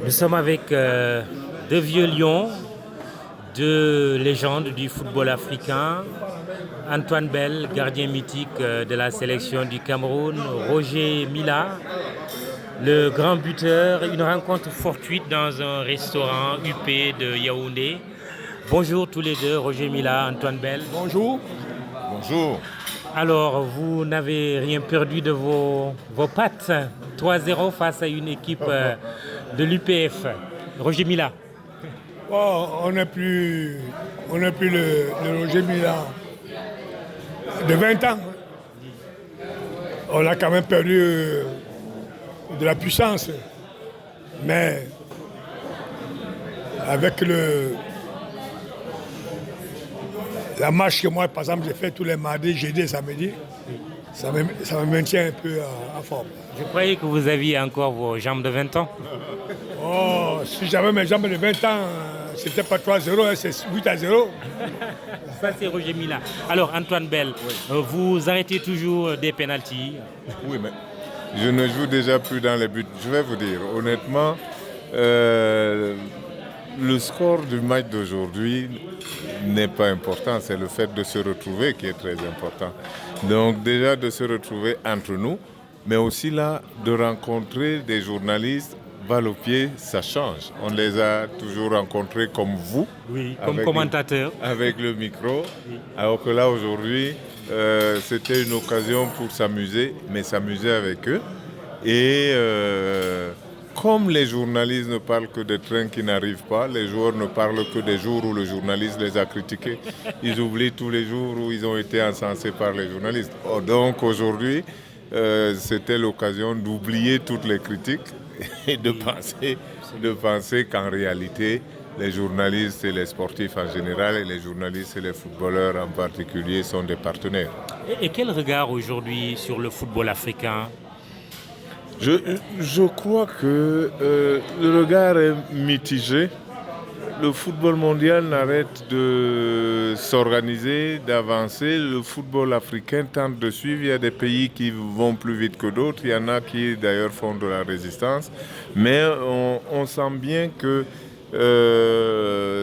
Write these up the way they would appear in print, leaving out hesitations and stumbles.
Nous sommes avec deux vieux lions, deux légendes du football africain. Antoine Bell, gardien mythique de la sélection du Cameroun. Roger Mila, le grand buteur. Une rencontre fortuite dans un restaurant huppé de Yaoundé. Bonjour tous les deux, Roger Mila, Antoine Bell. Bonjour. Bonjour. Alors, vous n'avez rien perdu de vos pattes. 3-0 face à une équipe de l'UPF. Roger Mila. Oh, on n'est plus le Roger Mila de 20 ans. On a quand même perdu de la puissance. Mais avec la marche que moi, par exemple, j'ai fait tous les mardis, jeudis et samedis, ça me maintient un peu en forme. Je croyais que vous aviez encore vos jambes de 20 ans. Oh, si j'avais mes jambes de 20 ans, c'était pas 3-0, hein, c'est 8-0. Ça, c'est Roger Mila. Alors, Antoine Bell, vous arrêtez toujours des pénaltys. Oui, mais je ne joue déjà plus dans les buts. Je vais vous dire, honnêtement, le score du match d'aujourd'hui n'est pas important. C'est le fait de se retrouver qui est très important. Donc déjà de se retrouver entre nous, mais aussi là de rencontrer des journalistes. Balle au pied, ça change. On les a toujours rencontrés comme vous. Oui, comme commentateur. Avec le micro. Oui. Alors que là, aujourd'hui, c'était une occasion pour s'amuser, mais s'amuser avec eux. Et comme les journalistes ne parlent que des trains qui n'arrivent pas, les joueurs ne parlent que des jours où le journaliste les a critiqués. Ils oublient tous les jours où ils ont été encensés par les journalistes. Oh, donc aujourd'hui, c'était l'occasion d'oublier toutes les critiques et de penser qu'en réalité, les journalistes et les sportifs en général et les journalistes et les footballeurs en particulier sont des partenaires. Et quel regard aujourd'hui sur le football africain ? Je crois que le regard est mitigé. Le football mondial n'arrête de s'organiser, d'avancer. Le football africain tente de suivre. Il y a des pays qui vont plus vite que d'autres. Il y en a qui d'ailleurs font de la résistance. Mais on sent bien que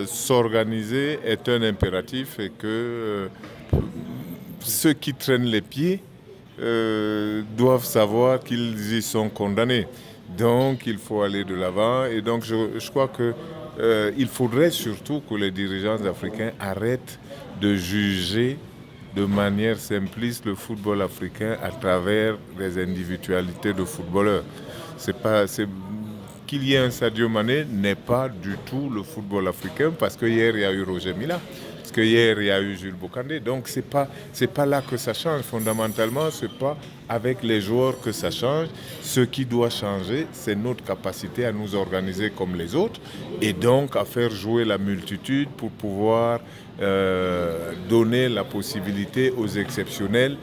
s'organiser est un impératif et que ceux qui traînent les pieds doivent savoir qu'ils y sont condamnés. Donc il faut aller de l'avant. Et donc je crois que il faudrait surtout que les dirigeants africains arrêtent de juger de manière simpliste le football africain à travers les individualités de footballeurs. Qu'il y ait un Sadio Mané n'est pas du tout le football africain parce que hier il y a eu Roger Mila, parce que hier il y a eu Jules Bocandé. Donc c'est pas là que ça change. Fondamentalement, c'est pas avec les joueurs que ça change. Ce qui doit changer, c'est notre capacité à nous organiser comme les autres et donc à faire jouer la multitude pour pouvoir donner la possibilité aux exceptionnels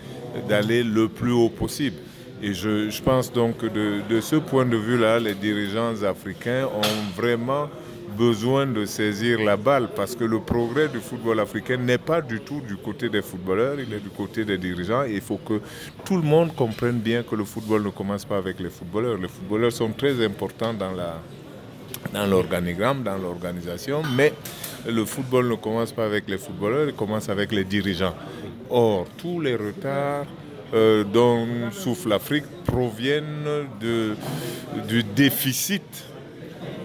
d'aller le plus haut possible. Et je pense donc que de ce point de vue-là, les dirigeants africains ont vraiment besoin de saisir la balle parce que le progrès du football africain n'est pas du tout du côté des footballeurs, il est du côté des dirigeants. Et il faut que tout le monde comprenne bien que le football ne commence pas avec les footballeurs. Les footballeurs sont très importants dans l'organigramme, dans l'organisation, mais le football ne commence pas avec les footballeurs, il commence avec les dirigeants. Or, tous les retards dont souffre l'Afrique proviennent du déficit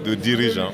de dirigeants.